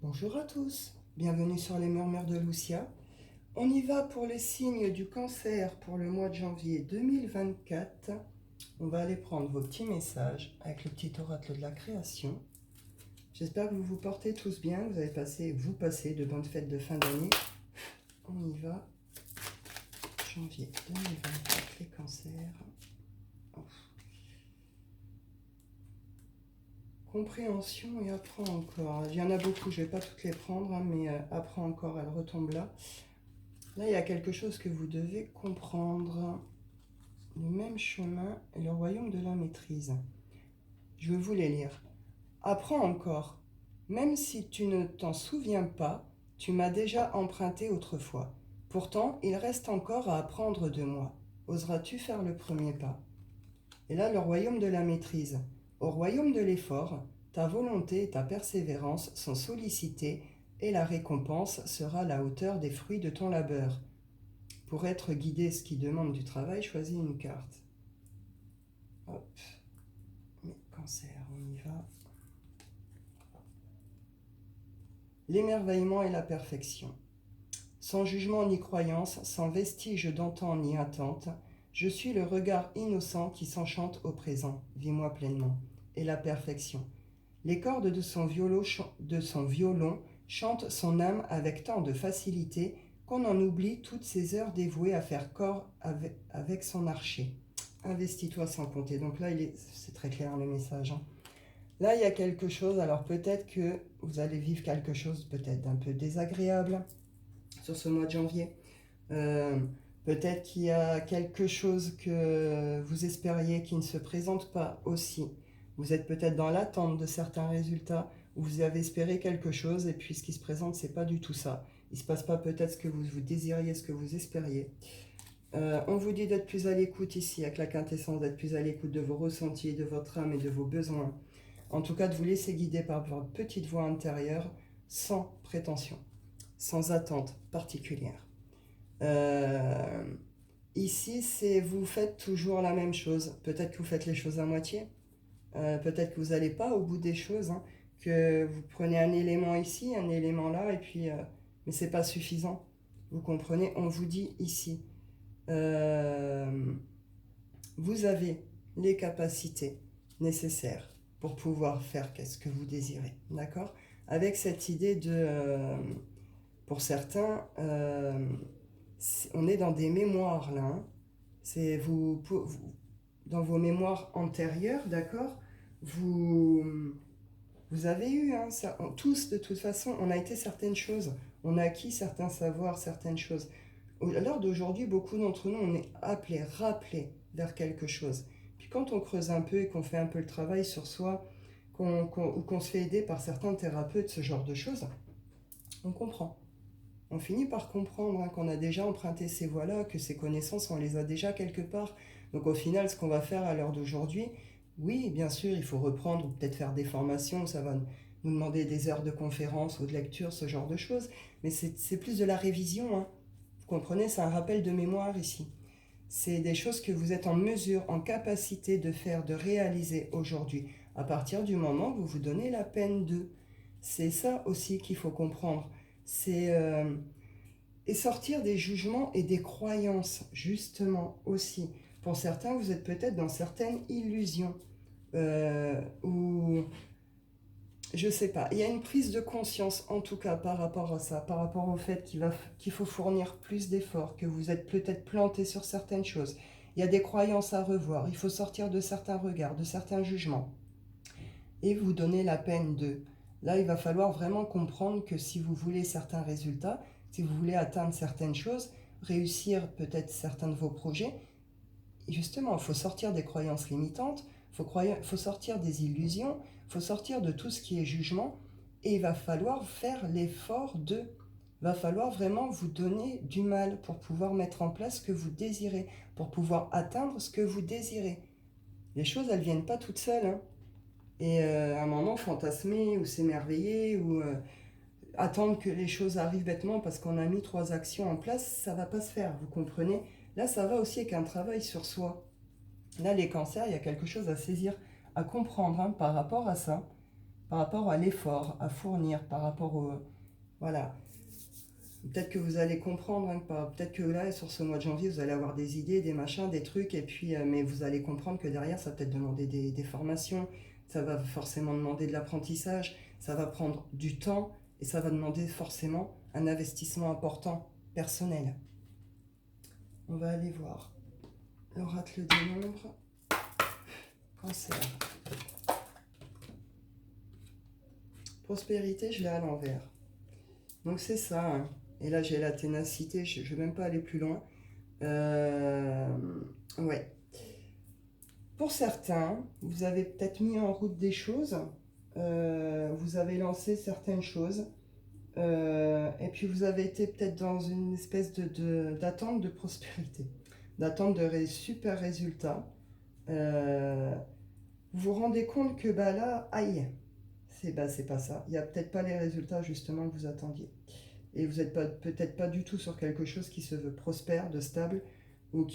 Bonjour à tous, bienvenue sur les murmures de Lucia. On y va pour les signes du cancer pour le mois de janvier 2024. On va aller prendre vos petits messages avec le petit oracle de la création. J'espère que vous vous portez tous bien, vous passez de bonnes fêtes de fin d'année. On y va. Janvier 2024, les cancers. Compréhension et apprends encore. Il y en a beaucoup, je ne vais pas toutes les prendre, hein, mais apprends encore, elle retombe là. Là, il y a quelque chose que vous devez comprendre. Le même chemin et le royaume de la maîtrise. Je vais vous les lire. Apprends encore. Même si tu ne t'en souviens pas, tu m'as déjà emprunté autrefois. Pourtant, il reste encore à apprendre de moi. Oseras-tu faire le premier pas? Et là, le royaume de la maîtrise. Au royaume de l'effort, ta volonté et ta persévérance sont sollicitées et la récompense sera à la hauteur des fruits de ton labeur. Pour être guidé, ce qui demande du travail, choisis une carte. Hop. Mais cancer, on y va. L'émerveillement et la perfection. Sans jugement ni croyance, sans vestige d'antan ni attente, je suis le regard innocent qui s'enchante au présent. Vis-moi pleinement. Et la perfection. Les cordes de son violon chantent son âme avec tant de facilité qu'on en oublie toutes ces heures dévouées à faire corps avec son archer. Investis-toi sans compter. Donc là, c'est très clair le message. Hein. Là, il y a quelque chose. Alors peut-être que vous allez vivre quelque chose peut-être d'un peu désagréable sur ce mois de janvier. Peut-être qu'il y a quelque chose que vous espériez qui ne se présente pas aussi. Vous êtes peut-être dans l'attente de certains résultats, ou vous avez espéré quelque chose, et puis ce qui se présente, c'est pas du tout ça. Il ne se passe pas peut-être ce que vous désiriez, ce que vous espériez. On vous dit d'être plus à l'écoute ici, avec la quintessence, d'être plus à l'écoute de vos ressentis, de votre âme et de vos besoins. En tout cas, de vous laisser guider par votre petite voix intérieure, sans prétention, sans attente particulière. Ici, c'est vous faites toujours la même chose. Peut-être que vous faites les choses à moitié. Peut-être que vous n'allez pas au bout des choses. Hein, que vous prenez un élément ici, un élément là, et puis, mais c'est pas suffisant. Vous comprenez? On vous dit ici. Vous avez les capacités nécessaires pour pouvoir faire ce que vous désirez. D'accord? Avec cette idée de... pour certains... on est dans des mémoires là. Hein. C'est dans vos mémoires antérieures, d'accord, vous avez eu, hein, ça, tous de toute façon, on a été certaines choses, on a acquis certains savoirs, certaines choses. À l'heure d'aujourd'hui, beaucoup d'entre nous, on est appelés, rappelés vers quelque chose. Puis quand on creuse un peu et qu'on fait un peu le travail sur soi, ou qu'on se fait aider par certains thérapeutes, ce genre de choses, on comprend. On finit par comprendre hein, qu'on a déjà emprunté ces voies-là, que ces connaissances, on les a déjà quelque part. Donc au final, ce qu'on va faire à l'heure d'aujourd'hui, oui, bien sûr, il faut reprendre ou peut-être faire des formations, ça va nous demander des heures de conférences ou de lecture, ce genre de choses. Mais c'est plus de la révision. Hein. Vous comprenez, c'est un rappel de mémoire ici. C'est des choses que vous êtes en mesure, en capacité de faire, de réaliser aujourd'hui, à partir du moment où vous vous donnez la peine de. C'est ça aussi qu'il faut comprendre. C'est et sortir des jugements et des croyances, justement, aussi. Pour certains, vous êtes peut-être dans certaines illusions, ou je sais pas. Il y a une prise de conscience, en tout cas, par rapport à ça, par rapport au fait qu'il faut fournir plus d'efforts, que vous êtes peut-être planté sur certaines choses. Il y a des croyances à revoir, il faut sortir de certains regards, de certains jugements, et vous donner la peine de. Là, il va falloir vraiment comprendre que si vous voulez certains résultats, si vous voulez atteindre certaines choses, réussir peut-être certains de vos projets, justement, il faut sortir des croyances limitantes, faut sortir des illusions, il faut sortir de tout ce qui est jugement, et il va falloir faire l'effort de... Il va falloir vraiment vous donner du mal pour pouvoir mettre en place ce que vous désirez, pour pouvoir atteindre ce que vous désirez. Les choses, elles ne viennent pas toutes seules, hein. Et à un moment, fantasmer ou s'émerveiller ou attendre que les choses arrivent bêtement parce qu'on a mis 3 actions en place, ça ne va pas se faire, vous comprenez? Là, ça va aussi avec un travail sur soi. Là, les cancers, il y a quelque chose à saisir, à comprendre hein, par rapport à ça. par rapport à l'effort à fournir, par rapport au... Voilà. Peut-être que vous allez comprendre, hein, peut-être que là, sur ce mois de janvier, vous allez avoir des idées, des machins, des trucs, et puis, mais vous allez comprendre que derrière, ça va peut-être demander des formations, ça va forcément demander de l'apprentissage, ça va prendre du temps, et ça va demander forcément un investissement important, personnel. On va aller voir l'oracle des nombres, Cancer. Prospérité, je l'ai à l'envers. Donc c'est ça, hein. Et là j'ai la ténacité, je ne vais même pas aller plus loin. Ouais. Pour certains, vous avez peut-être mis en route des choses, vous avez lancé certaines choses, et puis vous avez été peut-être dans une espèce d'attente de prospérité, d'attente de super résultats. Vous vous rendez compte que bah là, aïe, c'est pas ça. Il n'y a peut-être pas les résultats justement que vous attendiez. Et vous n'êtes peut-être pas du tout sur quelque chose qui se veut prospère, de stable, ou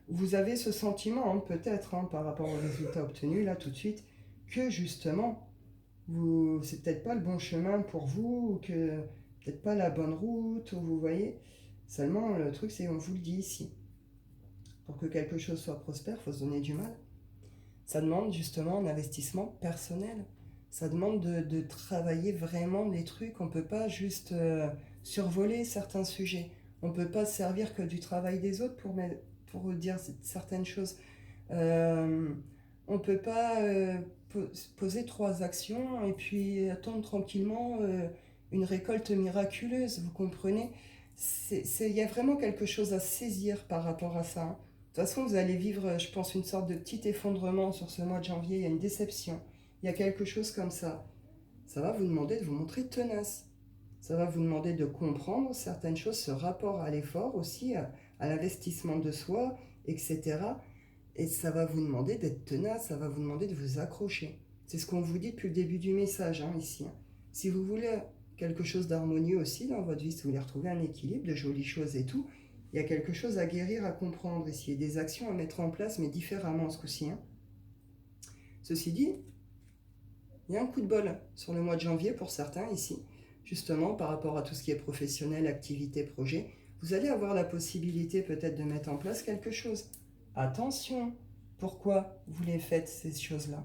vous avez ce sentiment, hein, peut-être, hein, par rapport aux résultats obtenus, là, tout de suite, que justement, c'est peut-être pas le bon chemin pour vous, ou que peut-être pas la bonne route, ou vous voyez. Seulement, le truc, c'est qu'on vous le dit ici. Pour que quelque chose soit prospère, il faut se donner du mal. Ça demande justement un investissement personnel. Ça demande de travailler vraiment les trucs. On ne peut pas juste survoler certains sujets. On ne peut pas se servir que du travail des autres pour dire certaines choses. On ne peut pas poser 3 actions et puis attendre tranquillement une récolte miraculeuse, vous comprenez? Il y a vraiment quelque chose à saisir par rapport à ça, hein. De toute façon, vous allez vivre, je pense, une sorte de petit effondrement sur ce mois de janvier. Il y a une déception. Il y a quelque chose comme ça. Ça va vous demander de vous montrer tenace. Ça va vous demander de comprendre certaines choses, ce rapport à l'effort aussi, à l'investissement de soi, etc. Et ça va vous demander d'être tenace, ça va vous demander de vous accrocher. C'est ce qu'on vous dit depuis le début du message, hein, ici. Si vous voulez quelque chose d'harmonieux aussi dans votre vie, si vous voulez retrouver un équilibre, de jolies choses et tout, il y a quelque chose à guérir, à comprendre ici, et des actions à mettre en place, mais différemment ce coup-ci, hein. Ceci dit, il y a un coup de bol sur le mois de janvier pour certains ici, justement par rapport à tout ce qui est professionnel, activité, projet. Vous allez avoir la possibilité peut-être de mettre en place quelque chose. Attention, pourquoi vous les faites ces choses-là?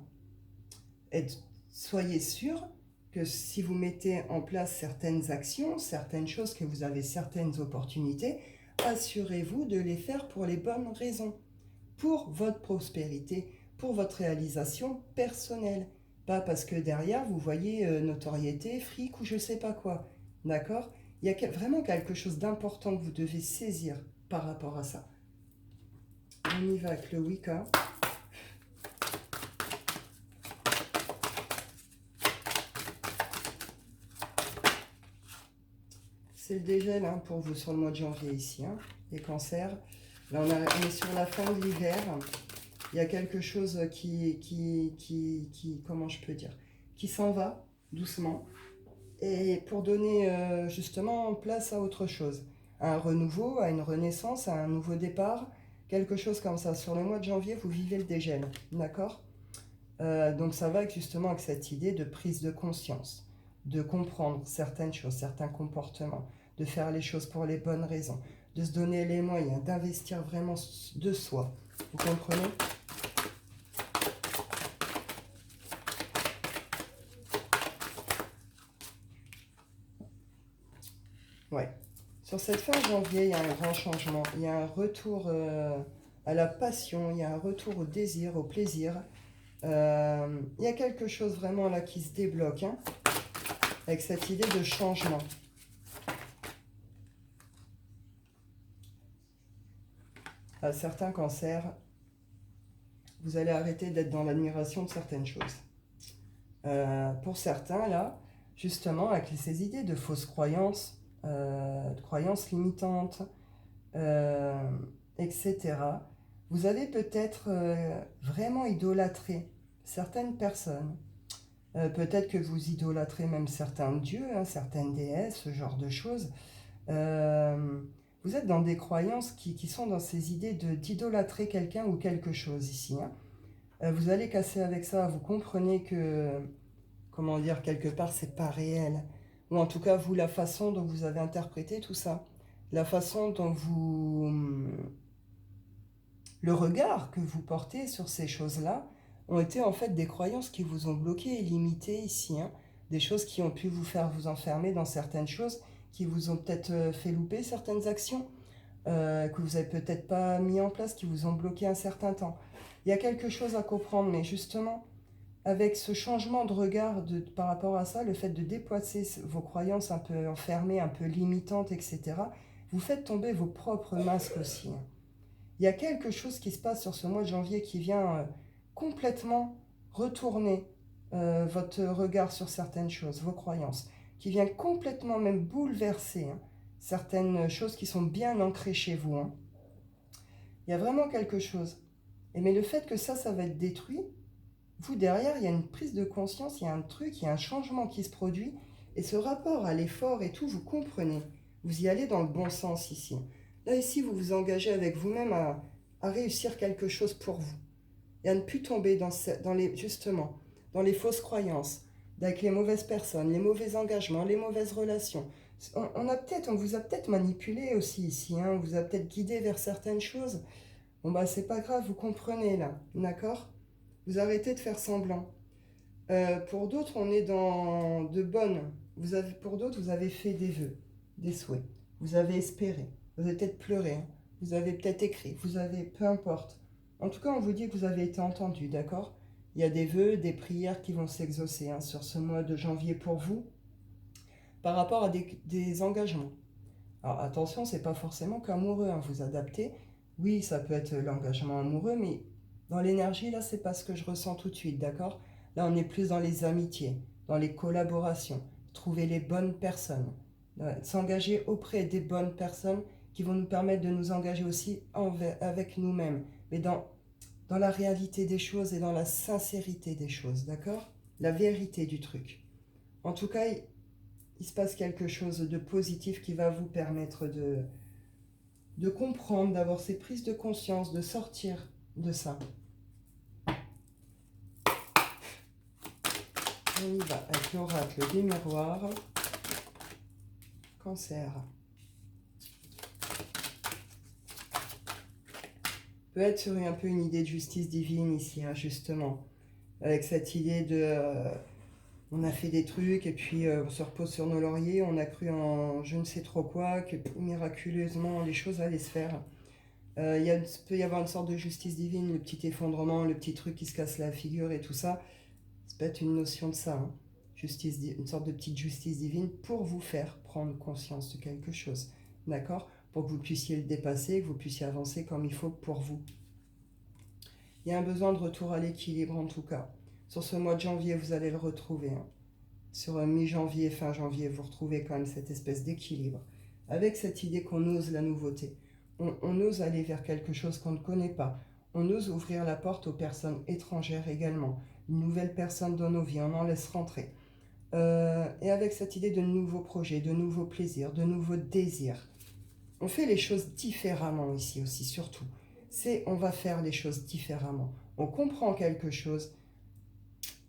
Soyez sûr que si vous mettez en place certaines actions, certaines choses, que vous avez certaines opportunités, assurez-vous de les faire pour les bonnes raisons, pour votre prospérité, pour votre réalisation personnelle. Pas parce que derrière, vous voyez notoriété, fric ou je ne sais pas quoi. D'accord? Il y a vraiment quelque chose d'important que vous devez saisir par rapport à ça. On y va avec le Wicca. C'est le dégel, hein, pour vous sur le mois de janvier ici, hein, les cancers. Là, on est sur la fin de l'hiver. Il y a quelque chose comment je peux dire, qui s'en va doucement. Et pour donner justement place à autre chose, à un renouveau, à une renaissance, à un nouveau départ, quelque chose comme ça. Sur le mois de janvier, vous vivez le dégel, d'accord? Donc ça va justement avec cette idée de prise de conscience, de comprendre certaines choses, certains comportements, de faire les choses pour les bonnes raisons, de se donner les moyens, d'investir vraiment de soi. Vous comprenez? Ouais. Sur cette fin janvier, il y a un grand changement. Il y a un retour à la passion, il y a un retour au désir, au plaisir. Il y a quelque chose vraiment là qui se débloque, hein, avec cette idée de changement. À certains cancers, vous allez arrêter d'être dans l'admiration de certaines choses. Pour certains, là, justement, avec ces idées de fausses croyances, de croyances limitantes, etc., vous avez peut-être vraiment idolâtré certaines personnes. Peut-être que vous idolâtrez même certains dieux, hein, certaines déesses, ce genre de choses. Vous êtes dans des croyances qui sont dans ces idées d'idolâtrer quelqu'un ou quelque chose ici, hein. Vous allez casser avec ça, vous comprenez que comment dire, quelque part, c'est pas réel. Ou en tout cas, vous, la façon dont vous avez interprété tout ça, la façon dont vous... Le regard que vous portez sur ces choses-là ont été en fait des croyances qui vous ont bloqué et limité ici, hein. Des choses qui ont pu vous faire vous enfermer dans certaines choses, qui vous ont peut-être fait louper certaines actions, que vous n'avez peut-être pas mis en place, qui vous ont bloqué un certain temps. Il y a quelque chose à comprendre, mais justement, avec ce changement de regard par rapport à ça, le fait de déplacer vos croyances un peu enfermées, un peu limitantes, etc., vous faites tomber vos propres masques aussi, hein. Il y a quelque chose qui se passe sur ce mois de janvier qui vient complètement retourner votre regard sur certaines choses, vos croyances, qui vient complètement même bouleverser, hein, certaines choses qui sont bien ancrées chez vous, hein. Il y a vraiment quelque chose. Mais le fait que ça va être détruit, vous derrière, il y a une prise de conscience, il y a un truc, il y a un changement qui se produit, et ce rapport à l'effort et tout, vous comprenez. Vous y allez dans le bon sens ici. Là, ici, vous vous engagez avec vous-même à réussir quelque chose pour vous. Et à ne plus tomber justement, dans les fausses croyances, avec les mauvaises personnes, les mauvais engagements, les mauvaises relations. On vous a peut-être manipulé aussi ici, hein, on vous a peut-être guidé vers certaines choses. Bon, bah, c'est pas grave, vous comprenez là, d'accord? Vous arrêtez de faire semblant. Pour d'autres, on est dans de bonnes. Pour d'autres, vous avez fait des vœux, des souhaits. Vous avez espéré. Vous avez peut-être pleuré, hein. Vous avez peut-être écrit. Vous avez, peu importe. En tout cas, on vous dit que vous avez été entendu, d'accord? Il y a des vœux, des prières qui vont s'exaucer, hein, sur ce mois de janvier pour vous, par rapport à des engagements. Alors attention, c'est pas forcément qu'amoureux, hein, vous adaptez. Oui, ça peut être l'engagement amoureux, mais dans l'énergie, là, c'est pas ce que je ressens tout de suite, d'accord? Là, on est plus dans les amitiés, dans les collaborations, trouver les bonnes personnes, s'engager auprès des bonnes personnes qui vont nous permettre de nous engager aussi avec nous-mêmes, mais dans la réalité des choses et dans la sincérité des choses, d'accord? La vérité du truc. En tout cas, il se passe quelque chose de positif qui va vous permettre de comprendre, d'avoir ces prises de conscience, de sortir de ça. On y va avec l'oracle des miroirs. Cancer. Peut être sur un peu une idée de justice divine ici, hein, justement. Avec cette idée de... on a fait des trucs et puis on se repose sur nos lauriers, on a cru en je ne sais trop quoi, que miraculeusement les choses allaient se faire. Peut y avoir une sorte de justice divine, le petit effondrement, le petit truc qui se casse la figure et tout ça. Ça peut être une notion de ça, hein. Une sorte de petite justice divine pour vous faire prendre conscience de quelque chose, d'accord? Pour que vous puissiez le dépasser, que vous puissiez avancer comme il faut pour vous. Il y a un besoin de retour à l'équilibre en tout cas. Sur ce mois de janvier, vous allez le retrouver, hein. Sur mi-janvier, fin janvier, vous retrouvez quand même cette espèce d'équilibre. Avec cette idée qu'on ose la nouveauté. On ose aller vers quelque chose qu'on ne connaît pas. On ose ouvrir la porte aux personnes étrangères également. Une nouvelle personne dans nos vies, on en laisse rentrer. Et avec cette idée de nouveaux projets, de nouveaux plaisirs, de nouveaux désirs. On fait les choses différemment ici aussi, surtout. On va faire les choses différemment. On comprend quelque chose,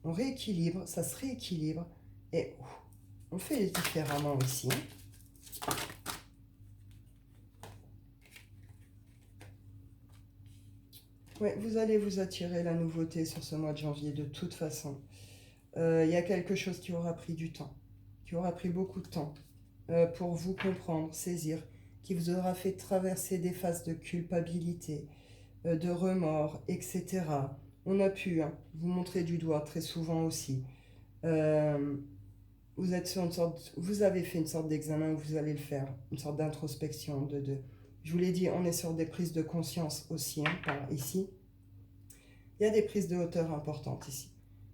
on rééquilibre, ça se rééquilibre, et on fait différemment ici. Ouais, vous allez vous attirer la nouveauté sur ce mois de janvier de toute façon. Il y a quelque chose qui aura pris du temps, qui aura pris beaucoup de temps pour vous comprendre, saisir, qui vous aura fait traverser des phases de culpabilité, de remords, etc. On a pu vous montrer du doigt très souvent aussi. Vous êtes sur vous avez fait une sorte d'examen, vous allez le faire, une sorte d'introspection je vous l'ai dit, on est sur des prises de conscience aussi, hein, par ici. Il y a des prises de hauteur importantes ici.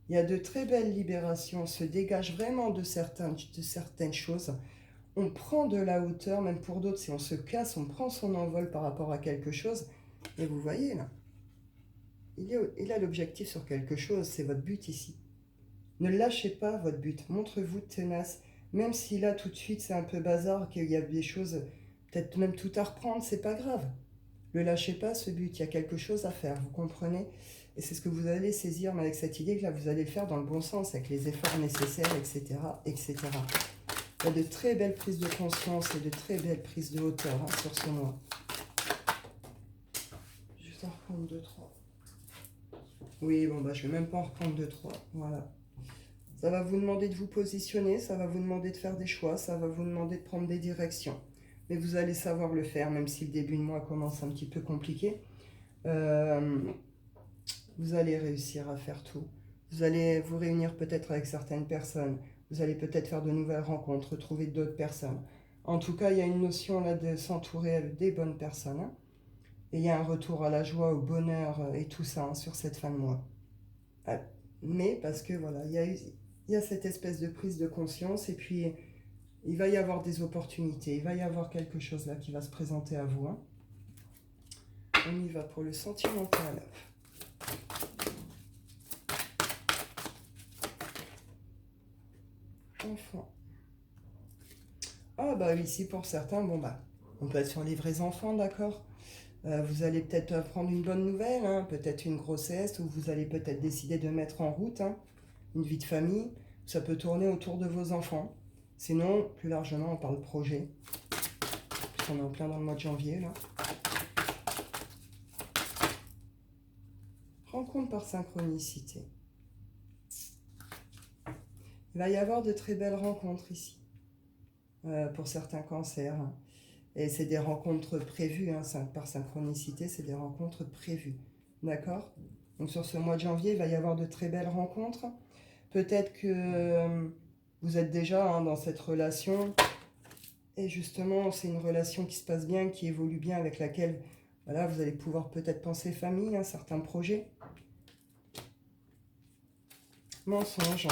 Il y a de très belles libérations, on se dégage vraiment de certaines choses. On prend de la hauteur, même pour d'autres, si on se casse, on prend son envol par rapport à quelque chose. Et vous voyez là, il a l'objectif sur quelque chose, c'est votre but ici. Ne lâchez pas votre but, montrez-vous tenace, même si là tout de suite c'est un peu bazar, qu'il y a des choses, peut-être même tout à reprendre, c'est pas grave. Ne lâchez pas ce but, il y a quelque chose à faire, vous comprenez? Et c'est ce que vous allez saisir, mais avec cette idée que là, vous allez le faire dans le bon sens, avec les efforts nécessaires, etc., etc. Il y a de très belles prises de conscience et de très belles prises de hauteur hein, sur ce mois. Juste en reprendre 2-3. Oui, bon, bah, je ne vais même pas en reprendre 2-3. Voilà. Ça va vous demander de vous positionner, ça va vous demander de faire des choix, ça va vous demander de prendre des directions. Mais vous allez savoir le faire, même si le début de mois commence un petit peu compliqué. Vous allez réussir à faire tout. Vous allez vous réunir peut-être avec certaines personnes. Vous allez peut-être faire de nouvelles rencontres, trouver d'autres personnes. En tout cas, il y a une notion là de s'entourer des bonnes personnes. Hein. Et il y a un retour à la joie, au bonheur et tout ça hein, sur cette fin de mois. Mais parce que voilà, il y a cette espèce de prise de conscience et puis il va y avoir des opportunités. Il va y avoir quelque chose là qui va se présenter à vous. Hein. On y va pour le sentimental. Enfant. Ah bah ici pour certains, bon bah, on peut être sur les vrais enfants, d'accord. Vous allez peut-être apprendre une bonne nouvelle, hein, peut-être une grossesse, ou vous allez peut-être décider de mettre en route hein, une vie de famille. Ça peut tourner autour de vos enfants. Sinon, plus largement, on parle projet. On est en plein dans le mois de janvier, là. Rencontre par synchronicité. Il va y avoir de très belles rencontres ici, pour certains cancers. Hein. Et c'est des rencontres prévues, hein, par synchronicité, c'est des rencontres prévues. D'accord? Donc sur ce mois de janvier, il va y avoir de très belles rencontres. Peut-être que vous êtes déjà hein, dans cette relation. Et justement, c'est une relation qui se passe bien, qui évolue bien, avec laquelle voilà, vous allez pouvoir peut-être penser famille, hein, certains projets. Mensonge.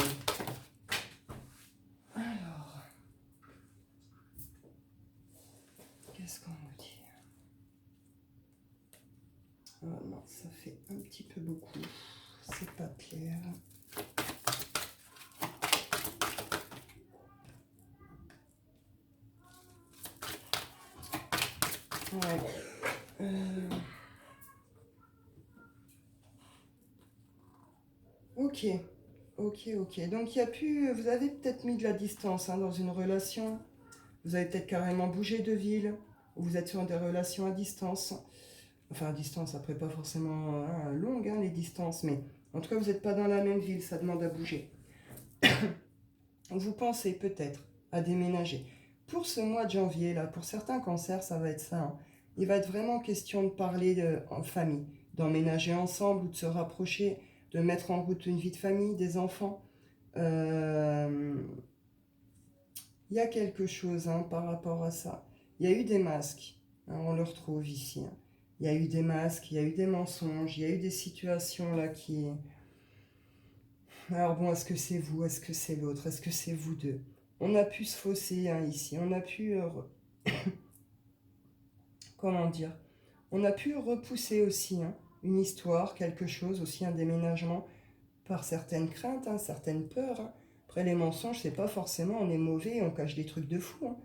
Alors, qu'est-ce qu'on nous dit? Oh non, ça fait un petit peu beaucoup. C'est pas clair. Ouais. Ok, ok. Donc il y a plus, vous avez peut-être mis de la distance hein, dans une relation. Vous avez peut-être carrément bougé de ville. Ou vous êtes sur des relations à distance. Enfin à distance, après pas forcément hein, longue hein, les distances, mais en tout cas vous n'êtes pas dans la même ville, ça demande à bouger. Vous pensez peut-être à déménager. Pour ce mois de janvier, là, pour certains cancers, ça va être ça. Hein. Il va être vraiment question de parler en famille, d'emménager ensemble ou de se rapprocher, de mettre en route une vie de famille, des enfants. Il y a quelque chose hein, par rapport à ça. Il y a eu des masques, hein, on le retrouve ici. Hein. Il y a eu des masques, il y a eu des mensonges, il y a eu des situations là qui... Alors bon, est-ce que c'est vous, est-ce que c'est l'autre, est-ce que c'est vous deux? On a pu se fausser hein, ici, on a pu... comment dire? On a pu repousser aussi hein, une histoire, quelque chose, aussi un déménagement, par certaines craintes, hein, certaines peurs. Hein. Après les mensonges, c'est pas forcément on est mauvais, on cache des trucs de fou. Hein.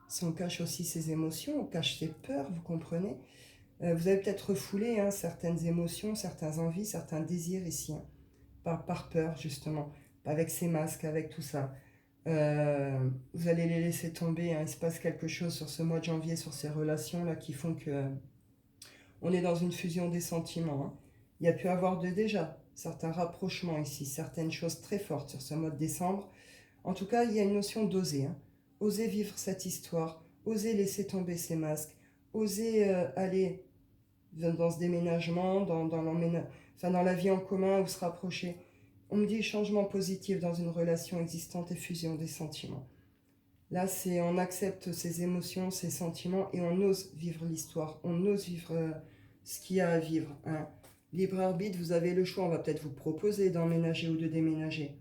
Si on cache aussi ses émotions, on cache ses peurs, vous comprenez? Vous avez peut-être refoulé hein, certaines émotions, certaines envies, certains désirs ici, hein, par peur justement, avec ces masques, avec tout ça. Vous allez les laisser tomber, hein, il se passe quelque chose sur ce mois de janvier, sur ces relations-là qui font que on est dans une fusion des sentiments. Hein. Il y a pu avoir déjà certains rapprochements ici, certaines choses très fortes sur ce mois de décembre. En tout cas, il y a une notion d'oser. Hein. Oser vivre cette histoire, oser laisser tomber ces masques, oser aller dans ce déménagement, dans la vie en commun ou se rapprocher. On me dit changement positif dans une relation existante et fusion des sentiments. Là, c'est on accepte ses émotions, ses sentiments et on ose vivre l'histoire. On ose vivre ce qu'il y a à vivre. Hein. Libre arbitre, vous avez le choix. On va peut-être vous proposer d'emménager ou de déménager.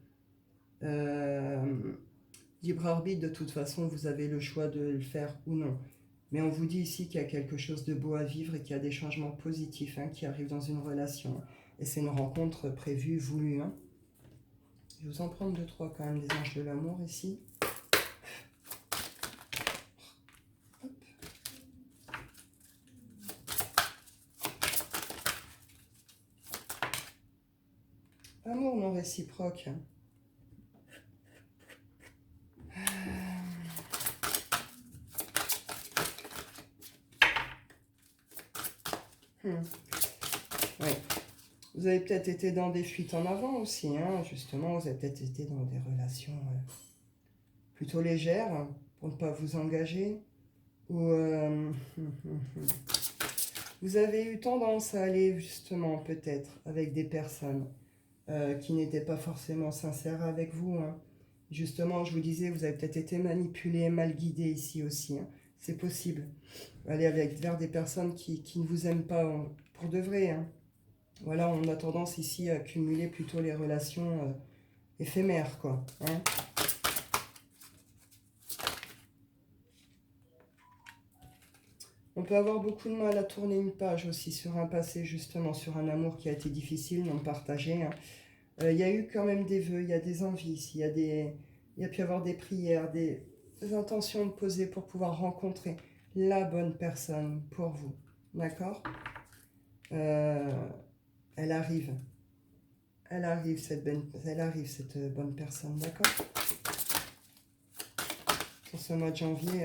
Libre arbitre, de toute façon, vous avez le choix de le faire ou non. Mais on vous dit ici qu'il y a quelque chose de beau à vivre et qu'il y a des changements positifs hein, qui arrivent dans une relation. Et c'est une rencontre prévue, voulue. Hein. Je vais vous en prendre 2-3 quand même, des anges de l'amour ici. réciproque. Oui. Vous avez peut-être été dans des fuites en avant aussi, hein, justement, vous avez peut-être été dans des relations plutôt légères pour ne pas vous engager. Ou vous avez eu tendance à aller justement peut-être avec des personnes qui n'étaient pas forcément sincères avec vous. Hein. Justement, je vous disais, vous avez peut-être été manipulé, mal guidé ici aussi. Hein. C'est possible. Aller vers des personnes qui ne vous aiment pas pour de vrai. Hein. Voilà, on a tendance ici à cumuler plutôt les relations éphémères, quoi. Hein. On peut avoir beaucoup de mal à tourner une page aussi sur un passé, justement, sur un amour qui a été difficile, non partagé. Hein. Il y a eu quand même des vœux, il y a des envies ici, il y a pu y avoir des prières, des intentions de poser pour pouvoir rencontrer la bonne personne pour vous. D'accord ? Elle arrive. Elle arrive, cette bonne personne. D'accord ? Sur ce mois de janvier,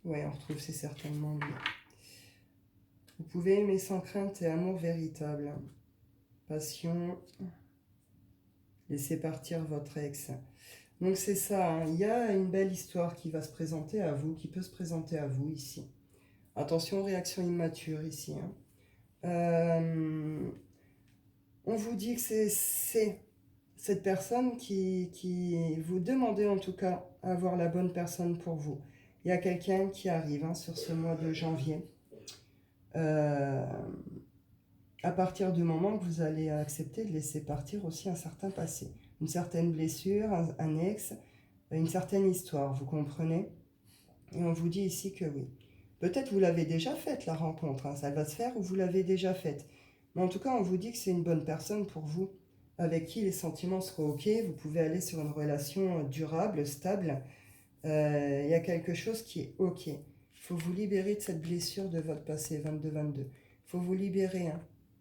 ouais, on retrouve, c'est certainement lui. Vous pouvez aimer sans crainte et amour véritable. Passion. Laissez partir votre ex. Donc c'est ça, hein. Il y a une belle histoire qui va se présenter à vous, qui peut se présenter à vous ici. Attention, réaction immature ici. Hein. On vous dit que c'est cette personne qui vous demandez en tout cas à avoir la bonne personne pour vous. Il y a quelqu'un qui arrive hein, sur ce mois de janvier. À partir du moment que vous allez accepter de laisser partir aussi un certain passé, une certaine blessure, un ex, une certaine histoire, vous comprenez? Et on vous dit ici que oui. Peut-être vous l'avez déjà faite la rencontre, hein, ça va se faire ou vous l'avez déjà faite. Mais en tout cas, on vous dit que c'est une bonne personne pour vous, avec qui les sentiments seront ok, vous pouvez aller sur une relation durable, stable. Il y a quelque chose qui est ok. Il faut vous libérer de cette blessure de votre passé 22-22. Il faut vous libérer hein,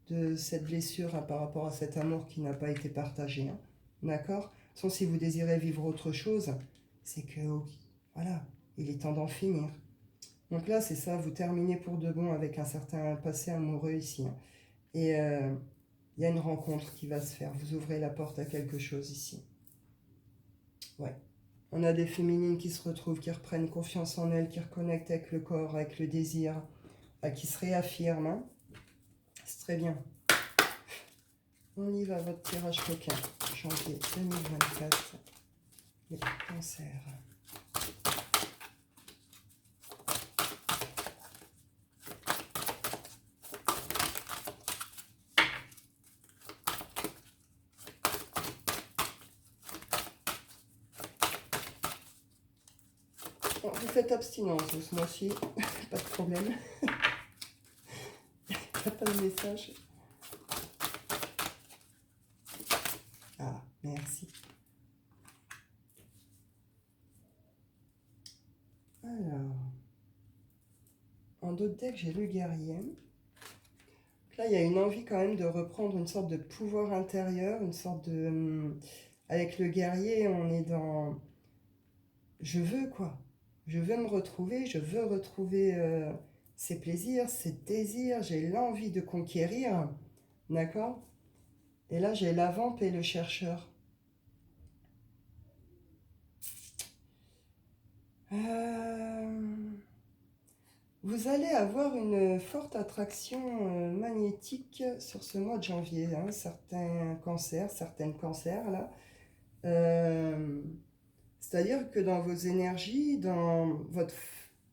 de cette blessure hein, par rapport à cet amour qui n'a pas été partagé. Hein. D'accord ? Sauf si vous désirez vivre autre chose, c'est que, voilà, il est temps d'en finir. Donc là, c'est ça, vous terminez pour de bon avec un certain passé amoureux ici. Hein. Et il y a une rencontre qui va se faire. Vous ouvrez la porte à quelque chose ici. Ouais. On a des féminines qui se retrouvent, qui reprennent confiance en elles, qui reconnectent avec le corps, avec le désir, qui se réaffirment. Hein. C'est très bien. On y va, votre tirage coquin. Janvier 2024. Les cancers. Bon, vous faites abstinence ce mois-ci, pas de problème. Il n'y a pas de message. Ah, merci. Alors, en d'autres decks, j'ai le guerrier. Là, il y a une envie quand même de reprendre une sorte de pouvoir intérieur, une sorte de... avec le guerrier, on est dans... Je veux quoi ? Je veux me retrouver, je veux retrouver ces plaisirs, ces désirs, j'ai l'envie de conquérir, d'accord ? Et là, j'ai la vampe et le chercheur. Vous allez avoir une forte attraction magnétique sur ce mois de janvier. Hein, certains cancers, certaines cancers, là. C'est-à-dire que dans vos énergies, dans votre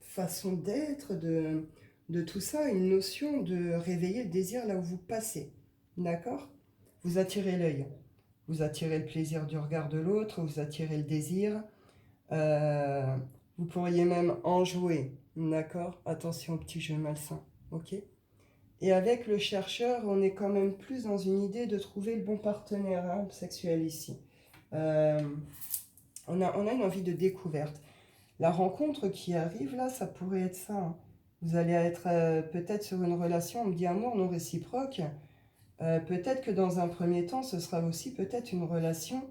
façon d'être, de tout ça, une notion de réveiller le désir là où vous passez. D'accord ? Vous attirez l'œil. Vous attirez le plaisir du regard de l'autre, vous attirez le désir. Vous pourriez même en jouer. D'accord ? Attention au petit jeu malsain. Ok ? Et avec le chercheur, on est quand même plus dans une idée de trouver le bon partenaire hein, sexuel ici. On a une envie de découverte. La rencontre qui arrive là, ça pourrait être ça. Hein. Vous allez être peut-être sur une relation, on me dit amour non réciproque. Peut-être que dans un premier temps, ce sera aussi peut-être une relation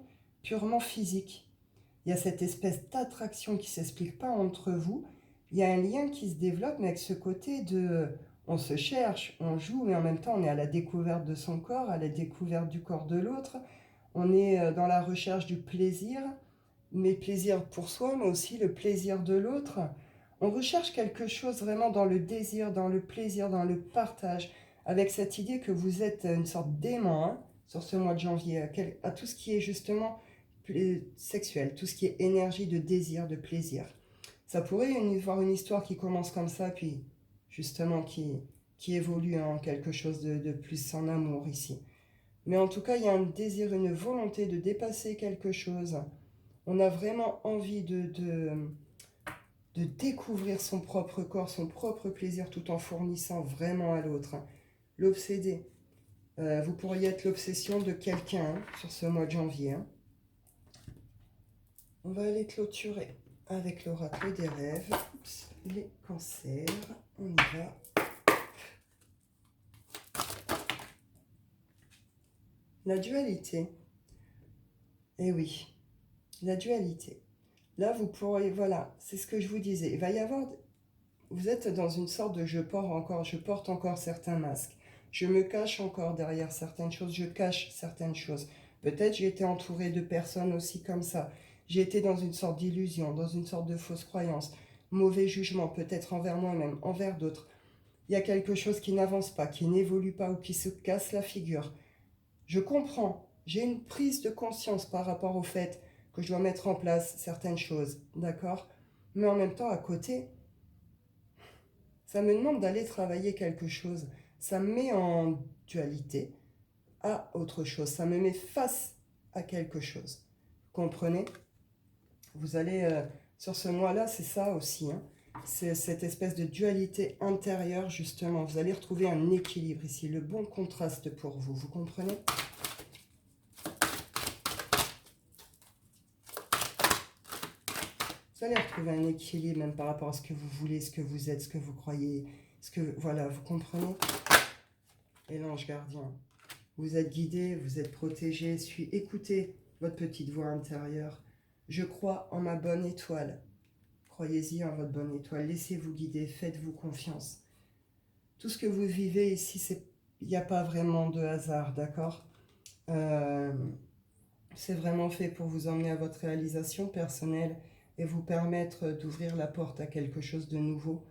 purement physique. Il y a cette espèce d'attraction qui ne s'explique pas entre vous. Il y a un lien qui se développe, mais avec ce côté de... On se cherche, on joue, mais en même temps, on est à la découverte de son corps, à la découverte du corps de l'autre. On est dans la recherche du plaisir, mais plaisir pour soi, mais aussi le plaisir de l'autre. On recherche quelque chose vraiment dans le désir, dans le plaisir, dans le partage, avec cette idée que vous êtes une sorte d'aimant hein, sur ce mois de janvier, à tout ce qui est justement sexuel, tout ce qui est énergie de désir, de plaisir. Ça pourrait y avoir une histoire qui commence comme ça, puis justement qui évolue en quelque chose de plus en amour ici. Mais en tout cas, il y a un désir, une volonté de dépasser quelque chose. On a vraiment envie de découvrir son propre corps, son propre plaisir, tout en fournissant vraiment à l'autre. L'obsédé. Vous pourriez être l'obsession de quelqu'un hein, sur ce mois de janvier. Hein. On va aller clôturer avec l'oracle des rêves. Oups, les cancers. On y va. La dualité. Eh oui, la dualité. Là, vous pourriez, voilà, c'est ce que je vous disais. Il va y avoir, vous êtes dans une sorte de je porte encore certains masques. Je me cache encore derrière certaines choses, je cache certaines choses. Peut-être j'ai été entourée de personnes aussi comme ça. J'ai été dans une sorte d'illusion, dans une sorte de fausse croyance. Mauvais jugement, peut-être envers moi-même, envers d'autres. Il y a quelque chose qui n'avance pas, qui n'évolue pas ou qui se casse la figure. Je comprends, j'ai une prise de conscience par rapport au fait que je dois mettre en place certaines choses, d'accord? Mais en même temps, à côté, ça me demande d'aller travailler quelque chose. Ça me met en dualité à autre chose. Ça me met face à quelque chose. Vous comprenez? Vous allez, sur ce mois-là, c'est ça aussi. Hein. C'est cette espèce de dualité intérieure, justement. Vous allez retrouver un équilibre ici, le bon contraste pour vous. Vous comprenez? Vous allez retrouver un équilibre même par rapport à ce que vous voulez, ce que vous êtes, ce que vous croyez, ce que... Voilà, vous comprenez? Et l'ange gardien. Vous êtes guidé, vous êtes protégé. Écoutez votre petite voix intérieure. Je crois en ma bonne étoile. Croyez-y en votre bonne étoile. Laissez-vous guider, faites-vous confiance. Tout ce que vous vivez ici, il n'y a pas vraiment de hasard, d'accord? C'est vraiment fait pour vous emmener à votre réalisation personnelle et vous permettre d'ouvrir la porte à quelque chose de nouveau.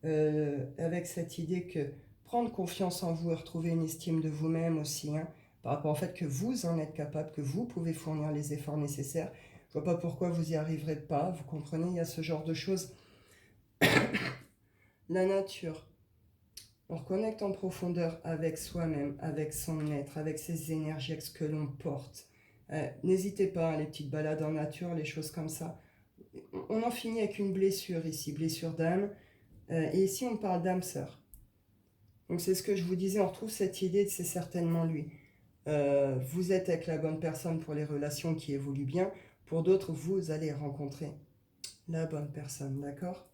Avec cette idée que prendre confiance en vous et retrouver une estime de vous-même aussi, hein, par rapport au fait que vous en êtes capable, que vous pouvez fournir les efforts nécessaires. Je ne vois pas pourquoi vous n'y arriverez pas, vous comprenez, il y a ce genre de choses. La nature, on reconnecte en profondeur avec soi-même, avec son être, avec ses énergies, avec ce que l'on porte. N'hésitez pas, hein, les petites balades en nature, les choses comme ça. On en finit avec une blessure ici, blessure d'âme. Et ici, on parle d'âme sœur. Donc c'est ce que je vous disais, on retrouve cette idée de c'est certainement lui. Vous êtes avec la bonne personne pour les relations qui évoluent bien. Pour d'autres, vous allez rencontrer la bonne personne, d'accord?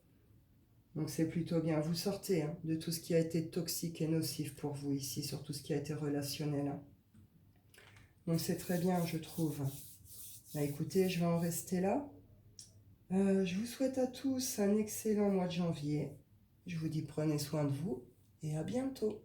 Donc c'est plutôt bien. Vous sortez hein, de tout ce qui a été toxique et nocif pour vous ici, sur tout ce qui a été relationnel. Hein. Donc c'est très bien, je trouve. Bah, écoutez, je vais en rester là. Je vous souhaite à tous un excellent mois de janvier. Je vous dis prenez soin de vous et à bientôt.